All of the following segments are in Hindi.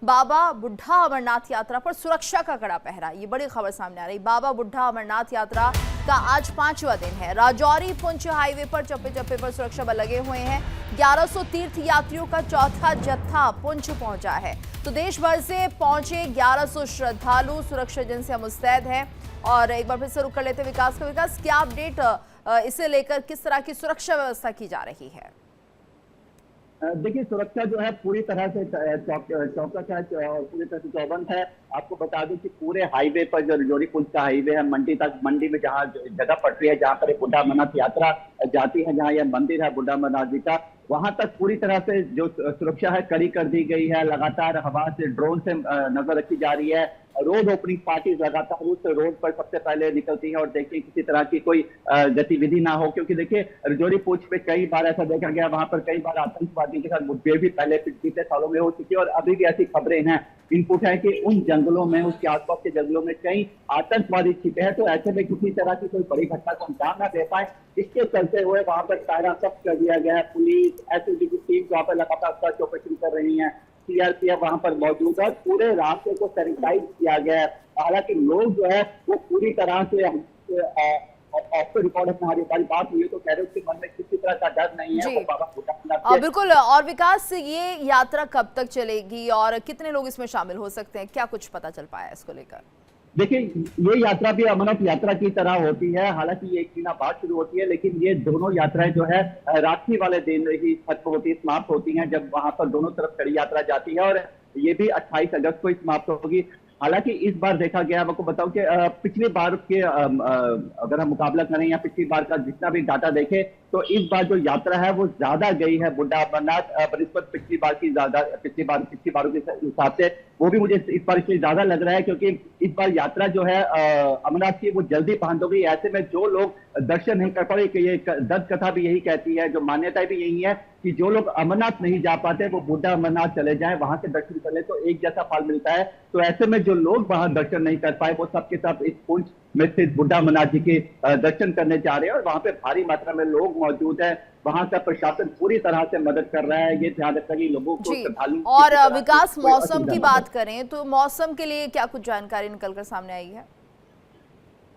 बाबा बुढ़ा अमरनाथ यात्रा पर सुरक्षा का कड़ा पहरा। ये बड़ी खबर सामने आ रही। बाबा बुढ़ा अमरनाथ यात्रा का आज 5वां दिन है। राजौरी पुंछ हाईवे पर चप्पे चप्पे पर सुरक्षा बल लगे हुए हैं। 1100 तीर्थ यात्रियों का चौथा जत्था पुंछ पहुंचा है। तो देश भर से पहुंचे 1100 श्रद्धालु सुरक्षा एजेंसियां मुस्तैद हैं। और एक बार फिर से रुक कर लेते विकास का। विकास, क्या अपडेट इसे लेकर, किस तरह की सुरक्षा व्यवस्था की जा रही है? देखिए, सुरक्षा जो है पूरी तरह से चौकस है, पूरी तरह से चौबंद है। आपको बता दूं कि पूरे हाईवे पर जो राजौरी पुंछ का हाईवे है, मंडी में जहाँ जगह पड़ती है, जहाँ पर एक बुढ़ा अमरनाथ यात्रा जाती है, जहाँ यह मंदिर है बुढ़ा अमरनाथ जी का, वहां तक पूरी तरह से जो सुरक्षा है कड़ी कर दी गई है। लगातार हवा से, ड्रोन से नजर रखी जा रही है। रोड ओपनिंग पार्टीज लगातार उस रोड पर सबसे पहले निकलती हैं और देखिए किसी तरह की कोई गतिविधि ना हो, क्योंकि देखिए राजौरी पुंछ में कई बार ऐसा देखा गया, वहां पर कई बार आतंकवादी के साथ मुठभेड़ भी पहले पिछले सालों में हो चुकी है। और अभी भी ऐसी खबरें हैं, इनपुट है कि उन जंगलों में, उसके आसपास के जंगलों में कई आतंकवादी छिपे हैं। तो ऐसे में किसी तरह की कोई बड़ी घटना को अंजाम ना दे पाए, इसके चलते हुए वहां पर कायदा सख्त कर दिया गया है। पुलिस, एसओजी की टीम वहां पर लगातार सर्च ऑपरेशन कर रही है। सीआरपीएफ वहां पर मौजूद है। पूरे रास्ते को सैनिटाइज किया गया है। हालांकि लोग जो है वो पूरी तरह से ऑफ रिकॉर्ड हमारी बात हुई तो कह रहे उसके मन में किसी तरह का डर नहीं है। वो बाबा बुढ़ा बिल्कुल। और विकास, ये यात्रा कब तक चलेगी और कितने लोग इसमें शामिल हो सकते हैं, क्या कुछ पता चल पाया इसको लेकर? देखिए, ये यात्रा भी अमरनाथ यात्रा की तरह होती है। हालांकि ये एक महीना बाद शुरू होती है, लेकिन ये दोनों यात्राएं जो है राखी वाले दिन ही खत्म होती है, समाप्त होती हैं, जब वहां पर दोनों तरफ खड़ी यात्रा जाती है। और ये भी 28 अगस्त को ही समाप्त होगी। हालांकि इस बार देखा गया, आपको बताऊं कि पिछली बार के अगर हम मुकाबला करें या पिछली बार का जितना भी डाटा देखें, तो इस बार जो यात्रा है वो ज्यादा गई है बुढ़ा अमरनाथ बनिस्पत पिछली बार की ज्यादा, पिछली बारों के हिसाब से। वो भी मुझे इस बार इसलिए ज्यादा लग रहा है क्योंकि इस बार यात्रा जो है अमरनाथ की वो जल्दी बंद हो गई। ऐसे में जो लोग दर्शन नहीं कर पाए, ये दंत कथा भी यही कहती है, जो मान्यता भी यही है कि जो लोग अमरनाथ नहीं जा पाते वो बुढ़ा अमरनाथ चले जाएं, वहां से दर्शन कर ले तो एक जैसा फल मिलता है। तो ऐसे में जो लोग वहां दर्शन नहीं कर पाए वो सबके सब इस पुंछ में स्थित बुढ़ा अमरनाथ जी के दर्शन करने जा रहे हैं। और वहां पे भारी मात्रा में लोग मौजूद है। वहां का प्रशासन पूरी तरह से मदद कर रहा है। ये ध्यान रखना कि लोगों को और विकास, मौसम की बात करें तो मौसम के लिए क्या कुछ जानकारी निकलकर सामने आई है?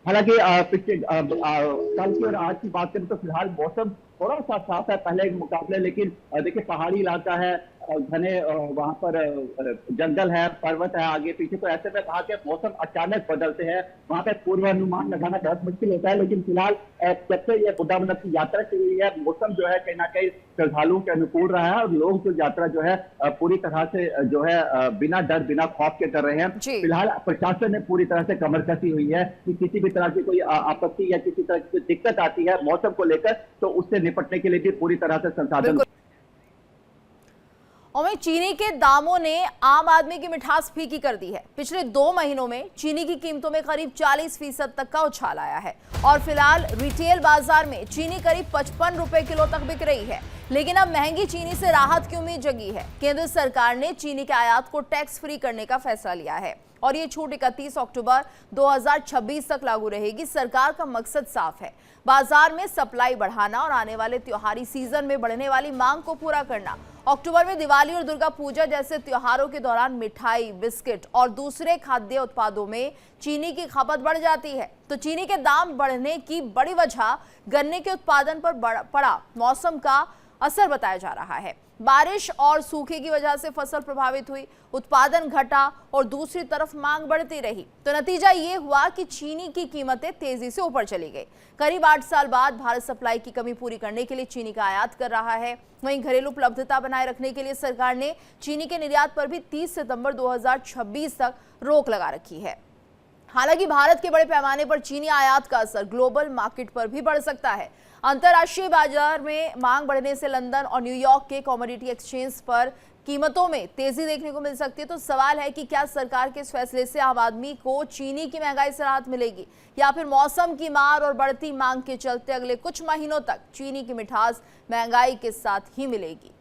हालांकि पिछले कल की और आज की बात करें तो फिलहाल मौसम थोड़ा सा साफ है पहले के मुकाबले, लेकिन देखिए पहाड़ी इलाका है, घने वहां पर जंगल है, पर्वत है आगे पीछे, तो ऐसे में वहां के मौसम अचानक बदलते हैं। वहां पे पूर्वानुमान लगाना बहुत मुश्किल होता है। लेकिन फिलहाल जब से ये बुढ़ा अमरनाथ की यात्रा शुरू हुई है, मौसम जो है कहीं ना कहीं श्रद्धालुओं के अनुकूल रहा है और लोग जो यात्रा जो है पूरी तरह से जो है बिना डर, बिना खौफ के कर रहे हैं। फिलहाल प्रशासन ने पूरी तरह से कमर कसी हुई है कि किसी भी तरह की कोई आपत्ति या किसी तरह की दिक्कत आती है मौसम को लेकर, तो उससे निपटने के लिए भी पूरी तरह से संसाधन। और चीनी के दामों ने आम आदमी की मिठास फीकी कर दी है। पिछले 2 महीनों में चीनी की कीमतों में करीब 40% तक का उछाल आया है और फिलहाल रिटेल बाजार में चीनी करीब 55 रुपए किलो तक बिक रही है। लेकिन अब महंगी चीनी से राहत की उम्मीद जगी है। केंद्र सरकार ने चीनी के आयात को टैक्स फ्री करने का फैसला लिया है और ये छूट 31 अक्टूबर 2026 तक लागू रहेगी। सरकार का मकसद साफ है, बाजार में सप्लाई बढ़ाना और आने वाले त्योहारी सीजन में बढ़ने वाली मांग को पूरा करना। अक्टूबर में दिवाली और दुर्गा पूजा जैसे त्योहारों के दौरान मिठाई, बिस्किट और दूसरे खाद्य उत्पादों में चीनी की खपत बढ़ जाती है। तो चीनी के दाम बढ़ने की बड़ी वजह गन्ने के उत्पादन पर पड़ा मौसम का असर बताया जा रहा है। बारिश और सूखे की वजह से फसल प्रभावित हुई, उत्पादन घटा और दूसरी तरफ मांग बढ़ती रही। तो नतीजा ये हुआ कि चीनी की कीमतें तेजी से ऊपर चली गई। करीब 8 साल बाद भारत सप्लाई की कमी पूरी करने के लिए चीनी का आयात कर रहा है। वहीं घरेलू उपलब्धता बनाए रखने के लिए सरकार ने चीनी के निर्यात पर भी 30 सितंबर 2026 तक रोक लगा रखी है। हालांकि भारत के बड़े पैमाने पर चीनी आयात का असर ग्लोबल मार्केट पर भी बढ़ सकता है। अंतर्राष्ट्रीय बाजार में मांग बढ़ने से लंदन और न्यूयॉर्क के कमोडिटी एक्सचेंज पर कीमतों में तेजी देखने को मिल सकती है। तो सवाल है कि क्या सरकार के इस फैसले से आम आदमी को चीनी की महंगाई से राहत मिलेगी या फिर मौसम की मार और बढ़ती मांग के चलते अगले कुछ महीनों तक चीनी की मिठास महंगाई के साथ ही मिलेगी।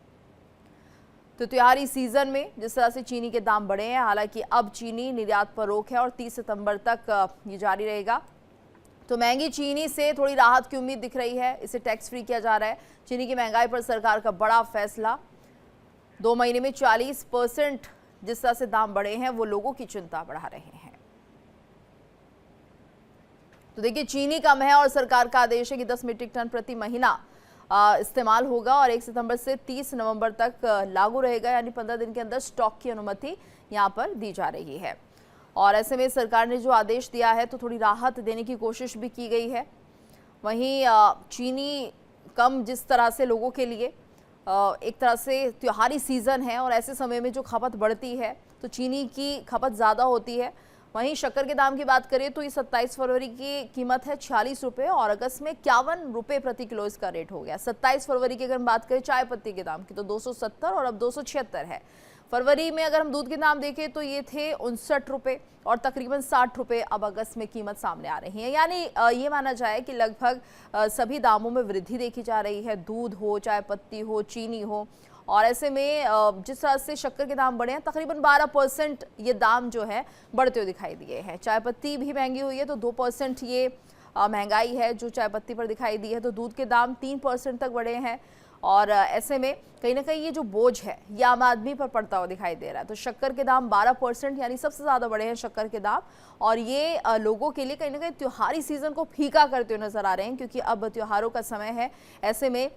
तो त्योहारी सीजन में जिस तरह से चीनी के दाम बढ़े हैं, हालांकि अब चीनी निर्यात पर रोक है और 30 सितंबर तक ये जारी रहेगा। तो महंगी चीनी से थोड़ी राहत की उम्मीद दिख रही है। इसे टैक्स फ्री किया जा रहा है। चीनी की महंगाई पर सरकार का बड़ा फैसला। 2 महीने में 40% जिस तरह से दाम बढ़े हैं वो लोगों की चिंता बढ़ा रहे हैं। तो देखिए, चीनी कम है और सरकार का आदेश है कि 10 मीट्रिक टन प्रति महीना इस्तेमाल होगा और 1 सितंबर से 30 नवंबर तक लागू रहेगा, यानी 15 दिन के अंदर स्टॉक की अनुमति यहां पर दी जा रही है। और ऐसे में सरकार ने जो आदेश दिया है तो थोड़ी राहत देने की कोशिश भी की गई है। वहीं चीनी कम जिस तरह से लोगों के लिए एक तरह से त्योहारी सीज़न है और ऐसे समय में जो खपत बढ़ती है तो चीनी की खपत ज़्यादा होती है। वहीं शक्कर के दाम की बात करें तो ये 27 फरवरी की कीमत है 46 रुपये और अगस्त में 51 रुपये प्रति किलो इसका रेट हो गया। 27 फरवरी की अगर हम बात करें चाय पत्ती के दाम की तो 270 और अब 276 है। फरवरी में अगर हम दूध के दाम देखें तो ये थे 59 रुपये और तकरीबन 60 रुपये अब अगस्त में कीमत सामने आ रही है। यानी ये माना जाए कि लगभग सभी दामों में वृद्धि देखी जा रही है, दूध हो, चाय पत्ती हो, चीनी हो। और ऐसे में जिस तरह से शक्कर के दाम बढ़े हैं तकरीबन 12% ये दाम जो है बढ़ते हुए दिखाई दिए हैं। चाय पत्ती भी महंगी हुई है तो 2% ये महंगाई है जो चाय पत्ती पर दिखाई दी है। तो दूध के दाम 3% तक बढ़े हैं और ऐसे में कहीं ना कहीं ये जो बोझ है ये आम आदमी पर पड़ता हुआ दिखाई दे रहा है। तो शक्कर के दाम 12% यानी सबसे ज़्यादा बढ़े हैं शक्कर के दाम और ये लोगों के लिए कहीं ना कहीं त्योहारी सीज़न को फीका करते हुए नजर आ रहे हैं, क्योंकि अब त्योहारों का समय है। ऐसे में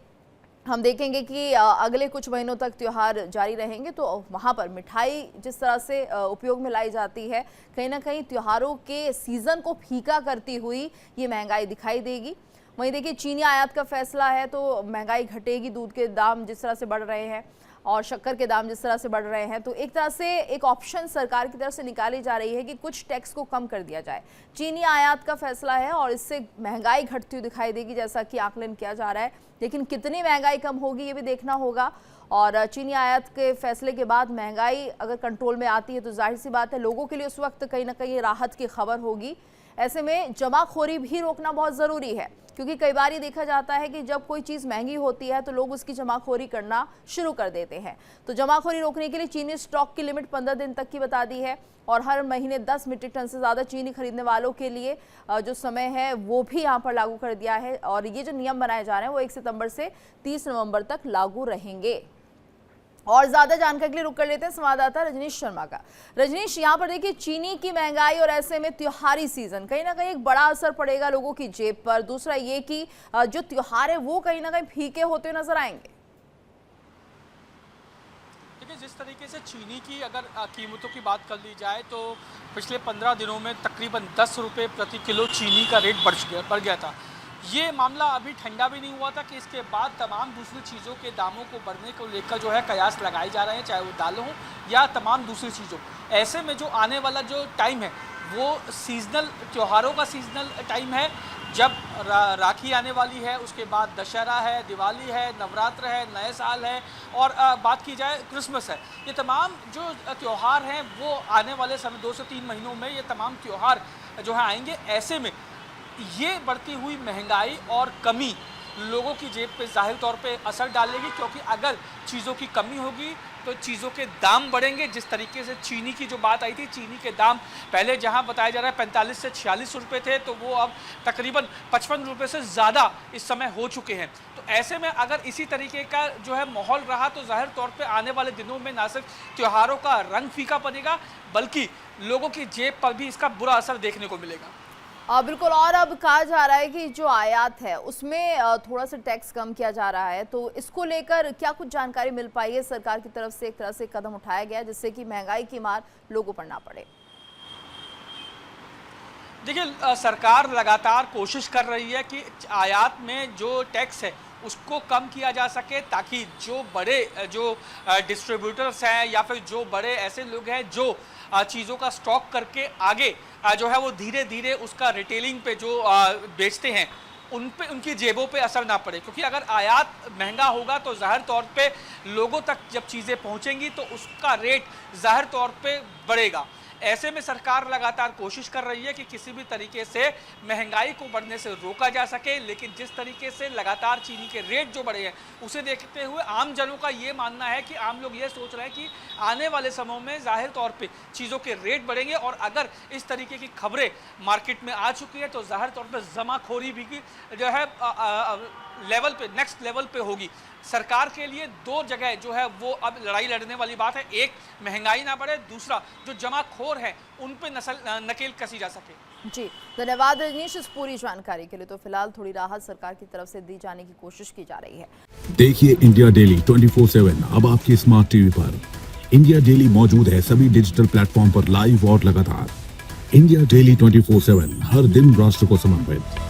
हम देखेंगे कि अगले कुछ महीनों तक त्योहार जारी रहेंगे तो वहाँ पर मिठाई जिस तरह से उपयोग में लाई जाती है कहीं ना कहीं त्योहारों के सीज़न को फीका करती हुई ये महंगाई दिखाई देगी। वहीं देखिए, चीनी आयात का फैसला है तो महंगाई घटेगी, दूध के दाम जिस तरह से बढ़ रहे हैं और शक्कर के दाम जिस तरह से बढ़ रहे हैं तो एक तरह से एक ऑप्शन सरकार की तरफ से निकाली जा रही है कि कुछ टैक्स को कम कर दिया जाए। चीनी आयात का फैसला है और इससे महंगाई घटती हुई दिखाई देगी जैसा कि आकलन किया जा रहा है, लेकिन कितनी महंगाई कम होगी ये भी देखना होगा। और चीनी आयात के फैसले के बाद महंगाई अगर कंट्रोल में आती है तो जाहिर सी बात है लोगों के लिए उस वक्त कहीं ना कहीं राहत की खबर होगी। ऐसे में जमाखोरी भी रोकना बहुत ज़रूरी है, क्योंकि कई बार ये देखा जाता है कि जब कोई चीज़ महंगी होती है तो लोग उसकी जमाखोरी करना शुरू कर देते हैं। तो जमाखोरी रोकने के लिए चीनी स्टॉक की लिमिट 15 दिन तक की बता दी है और हर महीने 10 मीट्रिक टन से ज़्यादा चीनी खरीदने वालों के लिए जो समय है वो भी यहाँ पर लागू कर दिया है और ये जो नियम बनाए जा रहे हैं वो 1 सितंबर से 30 नवंबर तक लागू रहेंगे। और ज्यादा जानकारी के लिए रुक कर लेते हैं संवाददाता रजनीश शर्मा का। रजनीश, यहाँ पर देखिए, चीनी की महंगाई और ऐसे में त्योहारी सीजन कहीं ना कहीं एक बड़ा असर पड़ेगा लोगों की जेब पर। दूसरा ये कि जो त्योहार है वो कहीं ना कहीं फीके होते नजर आएंगे। देखिए, जिस तरीके से चीनी की अगर कीमतों की बात कर ली जाए तो पिछले 15 दिनों में तकरीबन 10 रुपये प्रति किलो चीनी का रेट बढ़ गया था। ये मामला अभी ठंडा भी नहीं हुआ था कि इसके बाद तमाम दूसरी चीज़ों के दामों को बढ़ने को लेकर जो है कयास लगाए जा रहे हैं, चाहे वो दालें हों या तमाम दूसरी चीज़ों। ऐसे में जो आने वाला जो टाइम है वो सीजनल त्योहारों का सीजनल टाइम है, जब राखी आने वाली है, उसके बाद दशहरा है, दिवाली है, नवरात्र है, नए साल है और बात की जाए क्रिसमस है। ये तमाम जो त्यौहार हैं वो आने वाले समय 2 से 3 महीनों में ये तमाम त्यौहार जो है आएंगे। ऐसे में ये बढ़ती हुई महंगाई और कमी लोगों की जेब पे ज़ाहिर तौर पे असर डालेगी, क्योंकि अगर चीज़ों की कमी होगी तो चीज़ों के दाम बढ़ेंगे। जिस तरीके से चीनी की जो बात आई थी, चीनी के दाम पहले जहां बताया जा रहा है 45 से 46 रुपये थे तो वो अब तकरीबन 55 रुपये से ज़्यादा इस समय हो चुके हैं। तो ऐसे में अगर इसी तरीके का जो है माहौल रहा तो ज़ाहिर तौर पे आने वाले दिनों में ना सिर्फ त्योहारों का रंग फीका पड़ेगा बल्कि लोगों की जेब पर भी इसका बुरा असर देखने को मिलेगा। बिल्कुल। और अब कहा जा रहा है कि जो आयात है उसमें थोड़ा सा टैक्स कम किया जा रहा है, तो इसको लेकर क्या कुछ जानकारी मिल पाई है? सरकार की तरफ से एक तरह से कदम उठाया गया जिससे कि महंगाई की मार लोगों पर ना पड़े। देखिए, सरकार लगातार कोशिश कर रही है कि आयात में जो टैक्स है उसको कम किया जा सके, ताकि जो बड़े जो डिस्ट्रीब्यूटर्स हैं या फिर जो बड़े ऐसे लोग हैं जो चीज़ों का स्टॉक करके आगे जो है वो धीरे धीरे उसका रिटेलिंग पे जो बेचते हैं उन पे उनकी जेबों पे असर ना पड़े। क्योंकि अगर आयात महंगा होगा तो ज़ाहिर तौर पे लोगों तक जब चीज़ें पहुंचेंगी तो उसका रेट ज़ाहिर तौर पे बढ़ेगा। ऐसे में सरकार लगातार कोशिश कर रही है कि किसी भी तरीके से महंगाई को बढ़ने से रोका जा सके, लेकिन जिस तरीके से लगातार चीनी के रेट जो बढ़े हैं उसे देखते हुए आम जनों का ये मानना है कि आम लोग ये सोच रहे हैं कि आने वाले समय में जाहिर तौर पे चीज़ों के रेट बढ़ेंगे और अगर इस तरीके की खबरें मार्केट में आ चुकी है तो जाहिर तौर पर जमाखोरी भी जो है लेवल पे, नेक्स्ट लेवल पे होगी। सरकार के लिए दो जगह जो है वो अब लड़ाई लड़ने वाली बात है। एक, महंगाई ना बढ़े, दूसरा जो जमाखोर है उन पे नकेल कसी जा सके। जी धन्यवाद रजनीश इस पूरी जानकारी के लिए। तो फिलहाल थोड़ी राहत सरकार की तरफ से दी जाने की कोशिश की जा रही है। देखिए इंडिया डेली 24/7 अब आपके स्मार्ट टीवी पर। इंडिया डेली मौजूद है सभी डिजिटल प्लेटफॉर्म पर लाइव और लगातार। इंडिया डेली 24/7 हर दिन राष्ट्र को समर्पित।